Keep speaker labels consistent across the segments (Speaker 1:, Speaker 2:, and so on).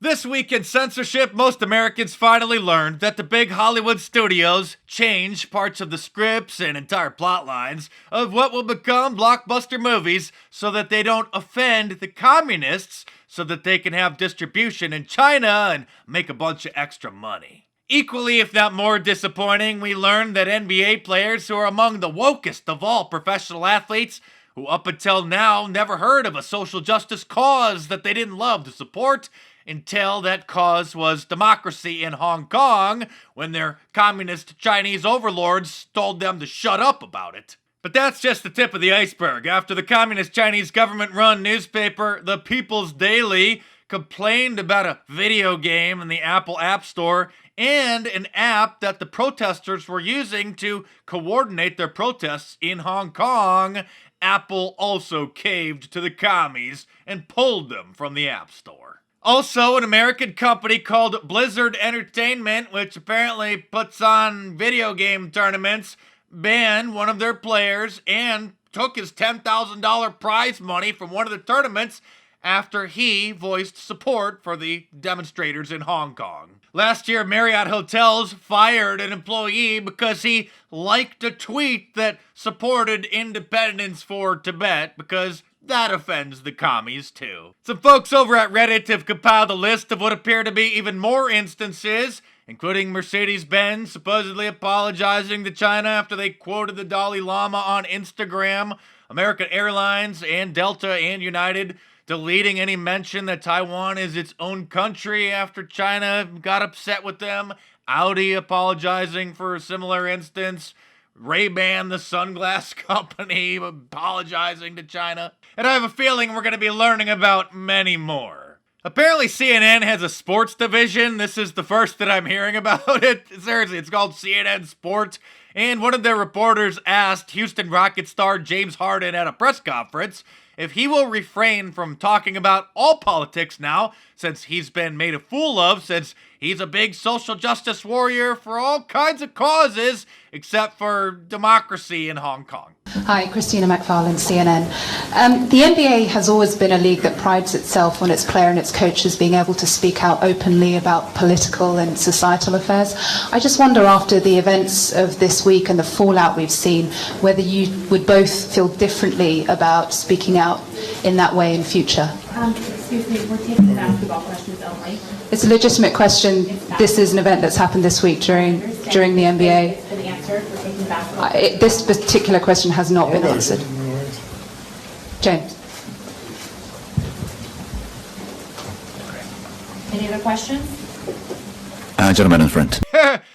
Speaker 1: This week in censorship, most Americans finally learned that the big Hollywood studios change parts of the scripts and entire plot lines of what will become blockbuster movies so that they don't offend the communists, so that they can have distribution in China and make a bunch of extra money. Equally, if not more disappointing, we learned that NBA players who are among the wokest of all professional athletes, who up until now never heard of a social justice cause that they didn't love to support, until that cause was democracy in Hong Kong, when their communist Chinese overlords told them to shut up about it. But that's just the tip of the iceberg. After the communist Chinese government-run newspaper, The People's Daily, complained about a video game in the Apple App Store and an app that the protesters were using to coordinate their protests in Hong Kong, Apple also caved to the commies and pulled them from the App Store. Also, an American company called Blizzard Entertainment, which apparently puts on video game tournaments, banned one of their players and took his $10,000 prize money from one of the tournaments after he voiced support for the demonstrators in Hong Kong. Last year, Marriott Hotels fired an employee because he liked a tweet that supported independence for Tibet, because that offends the commies too. Some folks over at Reddit have compiled a list of what appear to be even more instances, including Mercedes-Benz supposedly apologizing to China after they quoted the Dalai Lama on Instagram, American Airlines and Delta and United deleting any mention that Taiwan is its own country after China got upset with them, Audi apologizing for a similar instance, Ray-Ban, the sunglass company, apologizing to China. And I have a feeling we're going to be learning about many more. Apparently CNN has a sports division. This is the first that I'm hearing about it. Seriously, it's called CNN Sports. And one of their reporters asked Houston Rockets star James Harden at a press conference if he will refrain from talking about all politics now, since he's been made a fool of, since he's a big social justice warrior for all kinds of causes, except for democracy in Hong Kong.
Speaker 2: Hi, Christina McFarlane, CNN. The NBA has always been a league that prides itself on its player and its coaches being able to speak out openly about political and societal affairs. I just wonder, after the events of this week and the fallout we've seen, whether you would both feel differently about speaking out in that way in future.
Speaker 3: Excuse me, we're taking the basketball questions only.
Speaker 2: It's a legitimate question. This is an event that's happened this week during the NBA.
Speaker 3: It's been answered. We're taking basketball.
Speaker 2: This particular question has not been answered. James.
Speaker 3: Any other questions?
Speaker 4: Gentleman in front.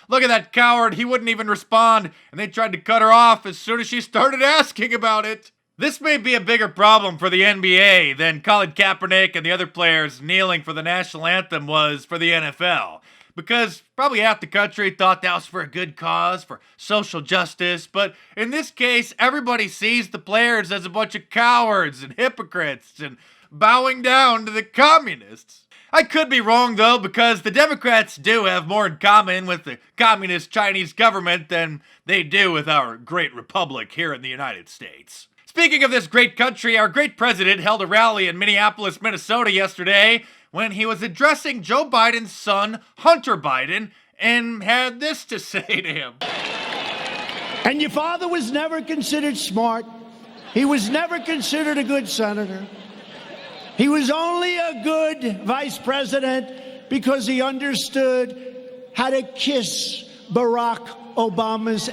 Speaker 1: Look at that coward. He wouldn't even respond, and they tried to cut her off as soon as she started asking about it. This may be a bigger problem for the NBA than Colin Kaepernick and the other players kneeling for the national anthem was for the NFL. Because probably half the country thought that was for a good cause, for social justice, but in this case, everybody sees the players as a bunch of cowards and hypocrites and bowing down to the communists. I could be wrong, though, because the Democrats do have more in common with the communist Chinese government than they do with our great republic here in the United States. Speaking of this great country, our great president held a rally in Minneapolis, Minnesota yesterday when he was addressing Joe Biden's son, Hunter Biden, and had this to say to him.
Speaker 5: And your father was never considered smart. He was never considered a good senator. He was only a good vice president because he understood how to kiss Barack Obama's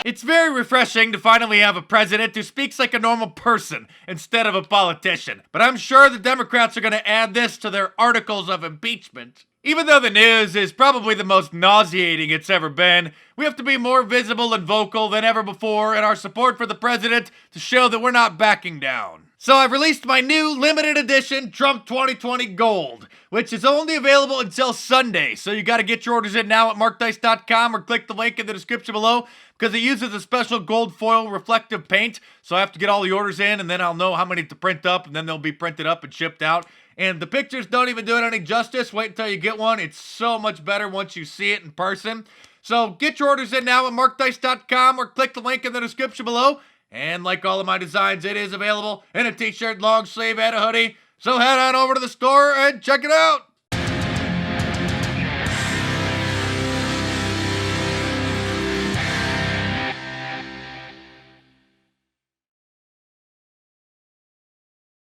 Speaker 1: It's very refreshing to finally have a president who speaks like a normal person instead of a politician. But I'm sure the Democrats are going to add this to their articles of impeachment. Even though the news is probably the most nauseating it's ever been, we have to be more visible and vocal than ever before in our support for the president to show that we're not backing down. So I've released my new limited edition Trump 2020 Gold, which is only available until Sunday. So you got to get your orders in now at markdice.com or click the link in the description below because it uses a special gold foil reflective paint. So I have to get all the orders in, and then I'll know how many to print up, and then they'll be printed up and shipped out. And the pictures don't even do it any justice. Wait until you get one. It's so much better once you see it in person. So get your orders in now at markdice.com or click the link in the description below. And like all of my designs, it is available in a t-shirt, long sleeve, and a hoodie. So head on over to the store and check it out.